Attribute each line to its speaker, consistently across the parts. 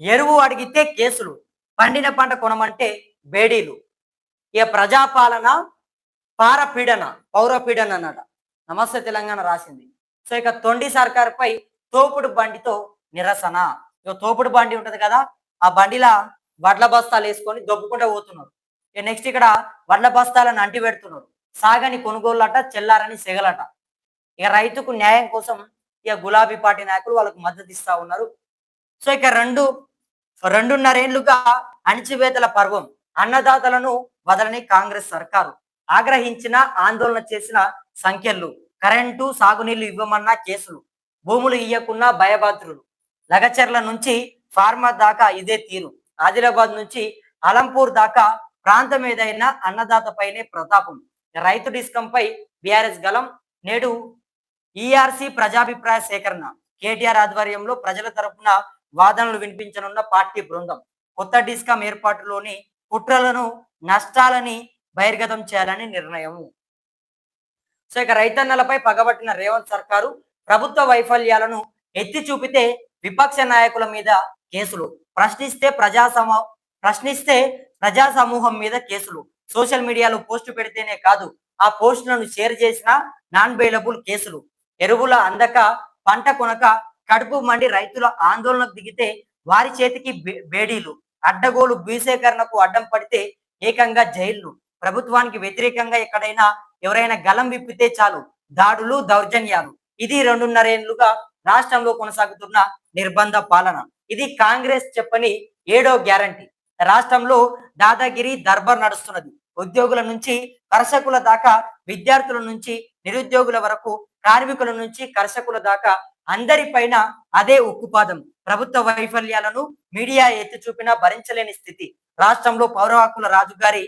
Speaker 1: ఎరువు అడిగితే కేసులు, పండిన పంట కొనమంటే బేడీలు. ఇక ప్రజాపాలన, పారపీడన, పౌరపీడన అన్నట. నమస్తే తెలంగాణ రాసింది. సో ఇక తొండి సర్కార్పై తోపుడు బండితో నిరసన. ఇక తోపుడు బండి ఉంటది కదా, ఆ బండిలా వడ్ల బస్తాలు వేసుకొని దొబ్బుకుంటూ పోతున్నారు. ఇక నెక్స్ట్ ఇక్కడ వడ్ల బస్తాలను అంటి పెడుతున్నారు. సాగని కొనుగోళ్ళట, చెల్లారని సెగలట. ఇక రైతుకు న్యాయం కోసం ఇక గులాబీ పార్టీ నాయకులు వాళ్ళకు మద్దతు ఇస్తా ఉన్నారు. సో ఇక రెండున్నరేళ్లుగా అణిచివేతల పర్వం, అన్నదాతలను వదలని కాంగ్రెస్ సర్కారు, ఆగ్రహించిన ఆందోళన చేసిన సంఖ్యలు, కరెంటు సాగునీళ్లు ఇవ్వమన్న కేసులు, భూములు ఇయ్యకున్నా భయభద్రులు, లగచర్ల నుంచి ఫార్మర్ దాకా ఇదే తీరు, ఆదిలాబాద్ నుంచి అలంపూర్ దాకా ప్రాంతం ఏదైనా అన్నదాతపైనే ప్రతాపం, రైతు డిస్కంపై బీఆర్ఎస్ గలం, నేడు ఈఆర్సీ ప్రజాభిప్రాయ సేకరణ, కేటీఆర్ ఆధ్వర్యంలో ప్రజల తరపున వాదనలు వినిపించనున్న పార్టీ బృందం, కొత్త డిస్కాం ఏర్పాటులోని కుట్రలను, నష్టాలని బహిర్గతం చేయాలని నిర్ణయం. సో ఇక రైతన్నలపై పగబట్టిన రేవంత్ సర్కారు ప్రభుత్వ వైఫల్యాలను ఎత్తి చూపితే విపక్ష నాయకుల మీద కేసులు, ప్రశ్నిస్తే ప్రజా సమూహం మీద కేసులు, సోషల్ మీడియాలో పోస్టు పెడితేనే కాదు ఆ పోస్టులను షేర్ చేసిన నాన్ బెయిలబుల్ కేసులు, ఎరువుల అందక పంట కొనక కడుపు మండి రైతుల ఆందోళనకు దిగితే వారి చేతికి బేడీలు, అడ్డగోలు భూసేకరణకు అడ్డం పడితే ఏకంగా జైళ్లు, ప్రభుత్వానికి వ్యతిరేకంగా ఎక్కడైనా ఎవరైనా గలం విప్పితే చాలు దాడులు, దౌర్జన్యాలు. ఇది 2.5 ఏళ్లుగా రాష్ట్రంలో కొనసాగుతున్న నిర్బంధ పాలన. ఇది కాంగ్రెస్ చెప్పని 7వ గ్యారంటీ. రాష్ట్రంలో దాదాగిరి దర్బార్ నడుస్తున్నది. ఉద్యోగుల నుంచి కర్షకుల దాకా, విద్యార్థుల నుంచి నిరుద్యోగుల వరకు, కార్మికుల నుంచి కర్షకుల దాకా అందరిపైన అదే ఉక్కుపాదం. ప్రభుత్వ వైఫల్యాలను మీడియా ఎత్తి చూపినా భరించలేని స్థితి. రాష్ట్రంలో పౌర హక్కుల రాజుగారి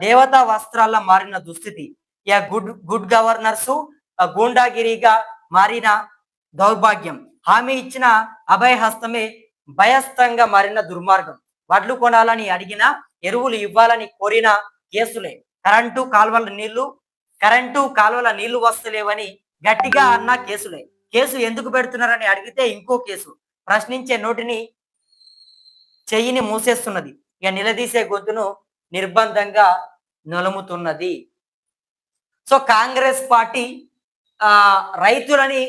Speaker 1: దేవతా వస్త్రాల్లో మారిన దుస్థితి. ఇక గుడ్ గవర్నర్సు గూండాగిరిగా మారిన దౌర్భాగ్యం. హామీ ఇచ్చిన అభయహస్తమే భయస్థంగా మారిన దుర్మార్గం. వడ్లు కొనాలని అడిగినా, ఎరువులు ఇవ్వాలని కోరిన కేసులే. కరెంటు కాలువల నీళ్లు వస్తలేవని గట్టిగా అన్న కేసులే. కేసు ఎందుకు పెడుతున్నారని అడిగితే ఇంకో కేసు. ప్రశ్నించే నోటిని చెయ్యిని మూసేస్తున్నది. ఇక నిలదీసే గొంతును నిర్బంధంగా నలుముతున్నది. సో కాంగ్రెస్ పార్టీ రైతులని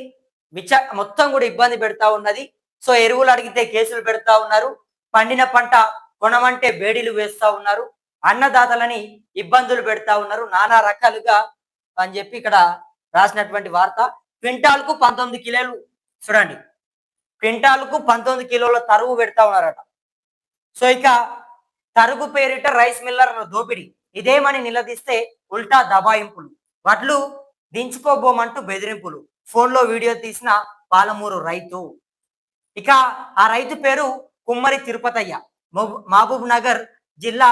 Speaker 1: మొత్తం కూడా ఇబ్బంది పెడతా ఉన్నది. సో ఎరువులు అడిగితే కేసులు పెడతా ఉన్నారు, పండిన పంట కొనమంటే బేడీలు వేస్తా ఉన్నారు, అన్నదాతలని ఇబ్బందులు పెడతా ఉన్నారు నానా రకాలుగా అని చెప్పి ఇక్కడ రాసినటువంటి వార్త. క్వింటాల్కు 19 కిలోలు, చూడండి, క్వింటాల్కు 19 కిలోల తరుగు పెడతా ఉన్నారట. సో ఇక తరుగు పేరిట రైస్ మిల్లర్ల దోపిడీ. ఇదేమని నిలదీస్తే ఉల్టా దబాయింపులు, వడ్లు దించుకోబోమంటూ బెదిరింపులు, ఫోన్లో వీడియో తీసిన పాలమూరు రైతు. ఇక ఆ రైతు పేరు కుమ్మరి తిరుపతయ్య, మహబూబ్ నగర్ జిల్లా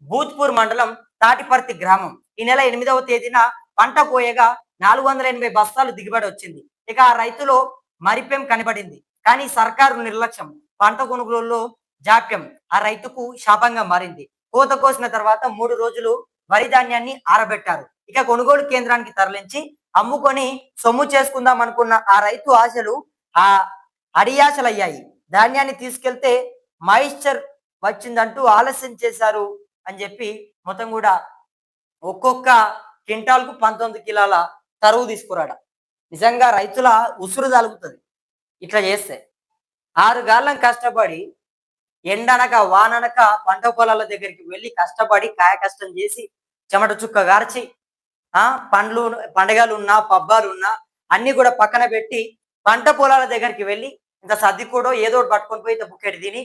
Speaker 1: భూత్పూర్ మండలం తాటిపర్తి గ్రామం. ఈ నెల 8వ తేదీన పంట కోయగా 480 బస్తాలు దిగుబడి వచ్చింది. ఇక ఆ రైతులో మరిపెం కనబడింది. కానీ సర్కారు నిర్లక్ష్యం, పంట కొనుగోలులో జాప్యం ఆ రైతుకు శాపంగా మారింది. కోత కోసిన తర్వాత 3 రోజులు వరి ధాన్యాన్ని ఆరబెట్టారు. ఇక కొనుగోలు కేంద్రానికి తరలించి అమ్ముకొని సొమ్ము చేసుకుందాం అనుకున్న ఆ రైతు ఆశలు అడియాశలయ్యాయి. ధాన్యాన్ని తీసుకెళ్తే మాయిశ్చర్ వచ్చిందంటూ ఆలస్యం చేశారు అని చెప్పి మొత్తం కూడా ఒక్కొక్క క్వింటాల్కు 19 కిలోల తరువు తీసుకురాడ. నిజంగా రైతుల ఉసురు తలుగుతుంది ఇట్లా చేస్తే. 6 గాళ్ళం కష్టపడి ఎండనక వాననక పంట పొలాల దగ్గరికి వెళ్ళి కష్టపడి కాయ కష్టం చేసి చెమట చుక్క గార్చి పండుగలున్నా పబ్బాలున్నా అన్ని కూడా పక్కన పెట్టి పంట పొలాల దగ్గరికి వెళ్ళి ఇంత సర్ది కూడా ఏదో పట్టుకొని పోయి ఇంత బుక్కెట్ తిని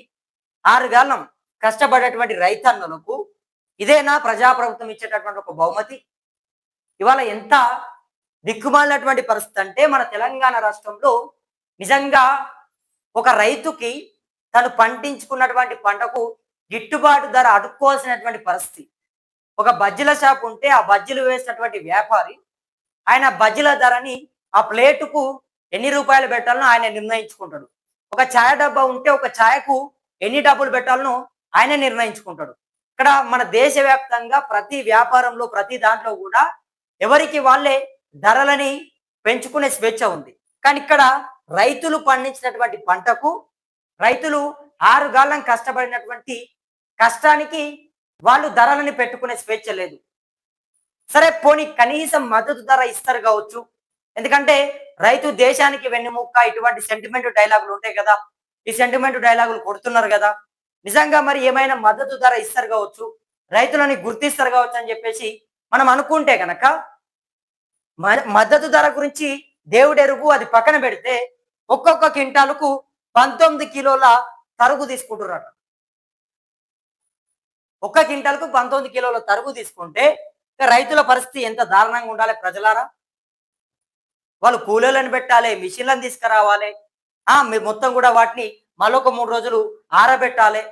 Speaker 1: 6 గాళ్ళం కష్టపడేటువంటి రైతన్నులకు ఇదేనా ప్రజాప్రభుత్వం ఇచ్చేటటువంటి ఒక బహుమతి? ఇవాళ ఎంత దిక్కుమాలినటువంటి పరిస్థితి అంటే మన తెలంగాణ రాష్ట్రంలో నిజంగా ఒక రైతుకి తను పండించుకున్నటువంటి పంటకు గిట్టుబాటు ధర అడుక్కోవాల్సినటువంటి పరిస్థితి. ఒక బజ్జీల షాప్ ఉంటే ఆ బజ్జీలు వేసినటువంటి వ్యాపారి ఆయన బజ్జీల ధరని ఆ ప్లేటుకు ఎన్ని రూపాయలు పెట్టాలనో ఆయన నిర్ణయించుకుంటాడు. ఒక ఛాయ డబ్బా ఉంటే ఒక ఛాయకు ఎన్ని డబ్బులు పెట్టాలనో ఆయన నిర్ణయించుకుంటాడు. ఇక్కడ మన దేశవ్యాప్తంగా ప్రతి వ్యాపారంలో ప్రతి దాంట్లో కూడా ఎవరికి వాళ్ళే ధరలని పెంచుకునే స్వేచ్ఛ ఉంది. కానీ ఇక్కడ రైతులు పండించినటువంటి పంటకు రైతులు 6 గాలం కష్టపడినటువంటి కష్టానికి వాళ్ళు ధరలని పెట్టుకునే స్వేచ్ఛ లేదు. సరే పోనీ కనీసం మద్దతు ధర ఇస్తారు కావచ్చు. ఎందుకంటే రైతు దేశానికి వెన్నెముక్క, ఇటువంటి సెంటిమెంట్ డైలాగులు ఉంటాయి కదా. ఈ సెంటిమెంట్ డైలాగులు కొడుతున్నారు కదా. నిజంగా మరి ఏమైనా మద్దతు ధర ఇస్తారు కావచ్చు, రైతులని గుర్తిస్తారు కావచ్చు అని చెప్పేసి మనం అనుకుంటే కనుక మద్దతు ధర గురించి దేవుడెరుగు, అది పక్కన పెడితే ఒక్కొక్క క్వింటాలకు 19 కిలోల తరుగు తీసుకుంటున్నారట. ఒక్క క్వింటాలకు 19 కిలోల తరుగు తీసుకుంటే రైతుల పరిస్థితి ఎంత దారుణంగా ఉండాలి ప్రజలారా. వాళ్ళు కూలీలను పెట్టాలి, మిషన్లను తీసుకురావాలి, మొత్తం కూడా వాటిని మరొక 3 రోజులు ఆరబెట్టాలి.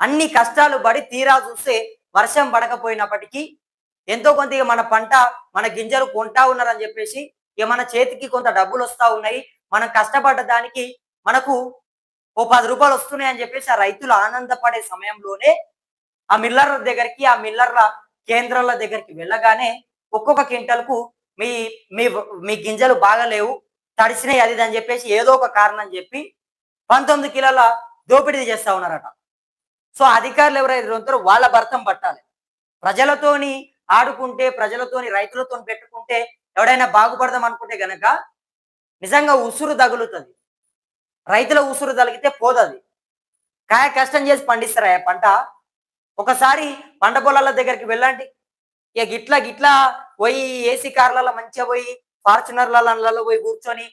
Speaker 1: అన్ని కష్టాలు పడి తీరా చూస్తే వర్షం పడకపోయినప్పటికీ ఎంతో కొంత మన పంట, మన గింజలు కొంటా ఉన్నారని చెప్పేసి మన చేతికి కొంత డబ్బులు వస్తా ఉన్నాయి, మనం కష్టపడ్డ దానికి మనకు ఓ 10 రూపాయలు వస్తున్నాయి అని చెప్పేసి ఆ రైతులు ఆనందపడే సమయంలోనే ఆ మిల్లర్ల దగ్గరికి, ఆ మిల్లర్ల కేంద్రాల దగ్గరికి వెళ్ళగానే ఒక్కొక్క క్వింటల్కు మీ మీ మీ గింజలు బాగలేవు, తడిసినాయి, అది అని చెప్పేసి ఏదో ఒక కారణం చెప్పి 19 కిలోల దోపిడీ చేస్తా ఉన్నారట. సో అధికారులు ఎవరైతే ఉంటారో వాళ్ళ భర్తం పట్టాలి. ప్రజలతోని ఆడుకుంటే, ప్రజలతోని రైతులతో పెట్టుకుంటే ఎవడైనా బాగుపడదాం అనుకుంటే గనక నిజంగా ఉసురు తగులుతుంది. రైతుల ఉసురు తగిలితే పోదది. కాయ కష్టం చేసి పండిస్తారా పంట. ఒకసారి పంట పొలాల దగ్గరికి వెళ్ళండి. ఇక గిట్లా గిట్లా పోయి ఏసీ కార్లలో మంచిగా పోయి ఫార్చునర్లలో పోయి కూర్చొని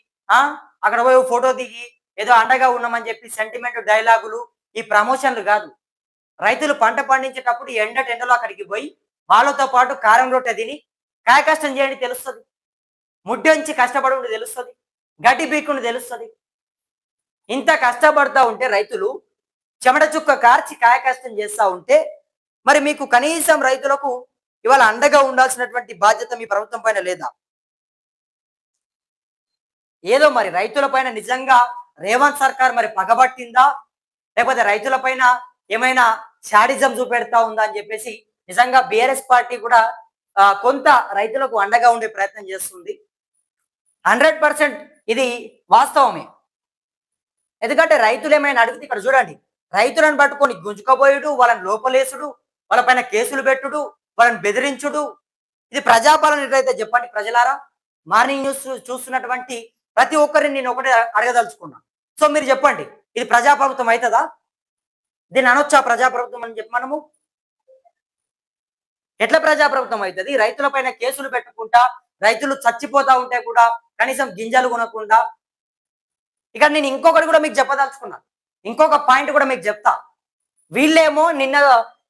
Speaker 1: అక్కడ పోయి ఫోటో దిగి ఏదో అండగా ఉన్నామని చెప్పి సెంటిమెంట్ డైలాగులు, ఈ ప్రమోషన్లు కాదు. రైతులు పంట పండించేటప్పుడు ఎండలో అక్కడికి పోయి వాళ్ళతో పాటు కారం రొట్టె తిని కాయ కష్టం చేయండి తెలుస్తుంది, ముడ్డొంచి కష్టపడి తెలుస్తుంది, గడ్డి బీక్కుండి తెలుస్తుంది. ఇంత కష్టపడతా ఉంటే రైతులు చెమట చుక్క కార్చి కాయ కష్టం చేస్తూ ఉంటే మరి మీకు కనీసం రైతులకు ఇవాళ అండగా ఉండాల్సినటువంటి బాధ్యత మీ ప్రభుత్వం పైన లేదా? ఏదో మరి రైతుల పైన నిజంగా రేవంత్ సర్కార్ మరి పగబట్టిందా, లేకపోతే రైతుల పైన ఏమైనా శాడిజం చూపెడతా ఉందా అని చెప్పేసి నిజంగా బీఆర్ఎస్ పార్టీ కూడా కొంత రైతులకు అండగా ఉండే ప్రయత్నం చేస్తుంది. 100% ఇది వాస్తవమే. ఎందుకంటే రైతులు ఏమైనా అడిగితే ఇక్కడ చూడండి, రైతులను పట్టుకొని గుంజుకోబోయుడు, వాళ్ళని లోపలేసుడు, వాళ్ళ పైన కేసులు పెట్టుడు, వాళ్ళని బెదిరించుడు, ఇది ప్రజాపాలన ఎట్లయితే చెప్పండి ప్రజలారా. మార్నింగ్ న్యూస్ చూస్తున్నటువంటి ప్రతి ఒక్కరిని నేను ఒకటే అడగదలుచుకున్నా. సో మీరు చెప్పండి, ఇది ప్రజాప్రభుత్వం అవుతుందా? దీన్ని అనొచ్చా ప్రజాప్రభుత్వం అని చెప్పి మనము? ఎట్లా ప్రజాప్రభుత్వం అవుతుంది? రైతుల పైన కేసులు పెట్టుకుంటా, రైతులు చచ్చిపోతా ఉంటే కూడా కనీసం గింజలు కొనకుండా. ఇక నేను ఇంకొకటి కూడా మీకు చెప్పదలుచుకున్నా, ఇంకొక పాయింట్ కూడా మీకు చెప్తా. వీళ్ళేమో నిన్న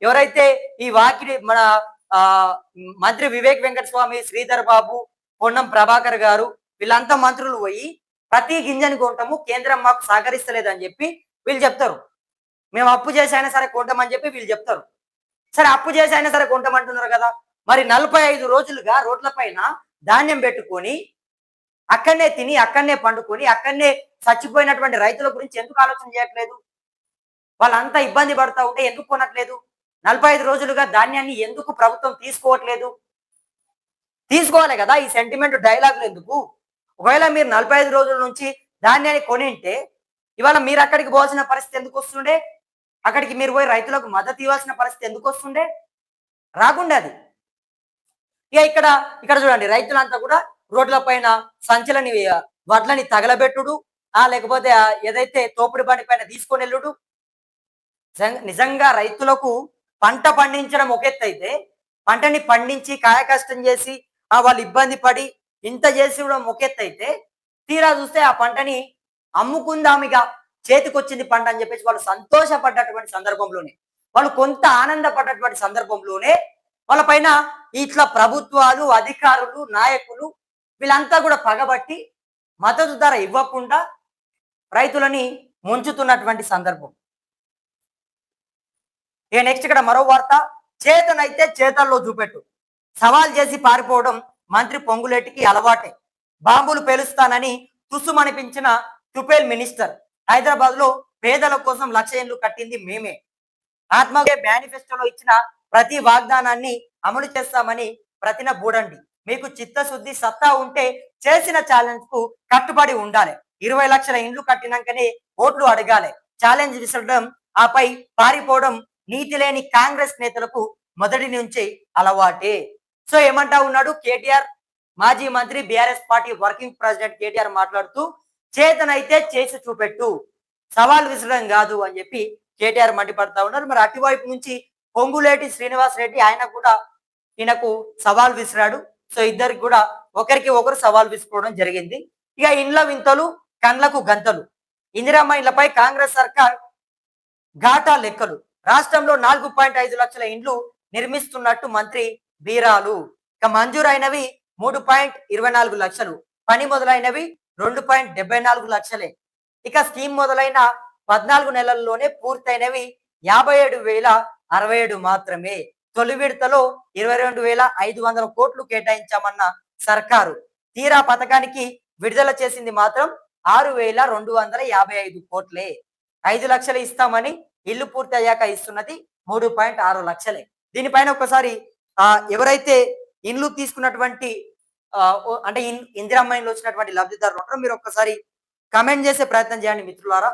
Speaker 1: ఎవరైతే ఈ వాకిడి మన మంత్రి వివేక్ వెంకటస్వామి, శ్రీధర్ బాబు, పొన్నం ప్రభాకర్ గారు వీళ్ళంతా మంత్రులు పోయి ప్రతి గింజని కొంటాము, కేంద్రం మాకు సహకరిస్తలేదని చెప్పి వీళ్ళు చెప్తారు. మేము అప్పు చేసి అయినా సరే కొంటామని చెప్పి వీళ్ళు చెప్తారు. సరే అప్పు చేసి అయినా సరే కొంటామంటున్నారు కదా, మరి 45 రోజులుగా రోడ్ల పైన ధాన్యం పెట్టుకొని అక్కడనే తిని, అక్కడనే పండుకొని, అక్కడనే చచ్చిపోయినటువంటి రైతుల గురించి ఎందుకు ఆలోచన చేయట్లేదు? వాళ్ళంతా ఇబ్బంది పడతా ఉంటే ఎందుకు కొనట్లేదు? 45 రోజులుగా ధాన్యాన్ని ఎందుకు ప్రభుత్వం తీసుకోవట్లేదు? తీసుకోవాలి కదా, ఈ సెంటిమెంట్ డైలాగులు ఎందుకు? ఒకవేళ మీరు 45 రోజుల నుంచి ధాన్యాన్ని కొనింటే ఇవాళ మీరు అక్కడికి పోవాల్సిన పరిస్థితి ఎందుకు వస్తుండే? అక్కడికి మీరు పోయి రైతులకు మద్దతు ఇవ్వాల్సిన పరిస్థితి ఎందుకు వస్తుండే? రాకుండా అది. ఇక ఇక్కడ చూడండి, రైతులంతా కూడా రోడ్ల పైన సంచలని వడ్లని తగలబెట్టుడు, లేకపోతే ఏదైతే తోపుడు బండి పైన తీసుకొని వెళ్ళుడు. నిజంగా రైతులకు పంట పండించడం ఒక ఎత్తు అయితే, పంటని పండించి కాయ కష్టం చేసి వాళ్ళు ఇబ్బంది పడి ఇంత చేసి కూడా ఒక ఎత్తు అయితే, తీరా చూస్తే ఆ పంటని అమ్ముకుందామిగా చేతికొచ్చింది పంట అని చెప్పేసి వాళ్ళు సంతోషపడ్డటువంటి సందర్భంలోనే, వాళ్ళు కొంత ఆనందపడ్డటువంటి సందర్భంలోనే వాళ్ళ పైన ఇట్లా ప్రభుత్వాలు, అధికారులు, నాయకులు వీళ్ళంతా కూడా పగబట్టి మద్దతు ధర ఇవ్వకుండా రైతులని ముంచుతున్నటువంటి సందర్భం. ఇక నెక్స్ట్ ఇక్కడ మరో వార్త, చేతనైతే చేతల్లో చూపెట్టు, సవాల్ చేసి పారిపోవడం మంత్రి పొంగులేటికి అలవాటే, బాంబులు పేలుస్తానని తుస్సుమనిపించిన టుపేల్ మినిస్టర్, హైదరాబాద్ లో పేదల కోసం 1,00,000 ఇళ్లు కట్టింది మేమే, ఆత్మహత్య మేనిఫెస్టోలో ఇచ్చిన ప్రతి వాగ్దానాన్ని అమలు చేస్తామని ప్రతిన బూడండి, మీకు చిత్తశుద్ధి సత్తా ఉంటే చేసిన ఛాలెంజ్ కు కట్టుబడి ఉండాలి, 20 లక్షల ఇండ్లు కట్టినాకనే ఓట్లు అడగాలి, ఛాలెంజ్ విసరడం, ఆపై పారిపోవడం నీతి లేని కాంగ్రెస్ నేతలకు మొదటి నుంచి అలవాటే. సో ఏమంటా ఉన్నాడు కేటీఆర్? మాజీ మంత్రి BRS party working president KTR మాట్లాడుతూ, చేతనైతే చేసి చూపెట్టు, సవాల్ విసరడం కాదు అని చెప్పి కేటీఆర్ మండిపడతా ఉన్నారు. మరి అటువైపు నుంచి పొంగులేటి శ్రీనివాస్ రెడ్డి ఆయన కూడా ఈయనకు సవాల్ విసిరాడు. సో ఇద్దరికి కూడా ఒకరికి ఒకరు సవాల్ విసుకోవడం జరిగింది. ఇక ఇండ్ల వింతలు, కండ్లకు గంతలు. ఇందిరమ్మ ఇండ్లపై కాంగ్రెస్ సర్కార్ ఘాటా లెక్కలు. రాష్ట్రంలో 4.5 లక్షల ఇండ్లు నిర్మిస్తున్నట్టు మంత్రి బీరాలు. ఇక మంజూరైనవి 3.24 లక్షలు, పని మొదలైనవి 2.74 లక్షలే. ఇక స్కీమ్ మొదలైన 14 నెలల్లోనే పూర్తయినవి 57,067 మాత్రమే. తొలి విడతలో 22,500 కోట్లు కేటాయించామన్న సర్కారు తీరా పథకానికి విడుదల చేసింది మాత్రం 6,255 కోట్లే. 5 లక్షలు ఇస్తామని ఇల్లు పూర్తి అయ్యాక ఇస్తున్నది 3.6 లక్షలే. దీనిపైన ఒకసారి ఎవరైతే ఇండ్లు తీసుకున్నటువంటి అంటే ఇందిరమ్మ ఇండ్లు వచ్చినటువంటి లబ్ధిదారులు ఉంటారో మీరు ఒక్కసారి కమెంట్ చేసే ప్రయత్నం చేయండి మిత్రులారా.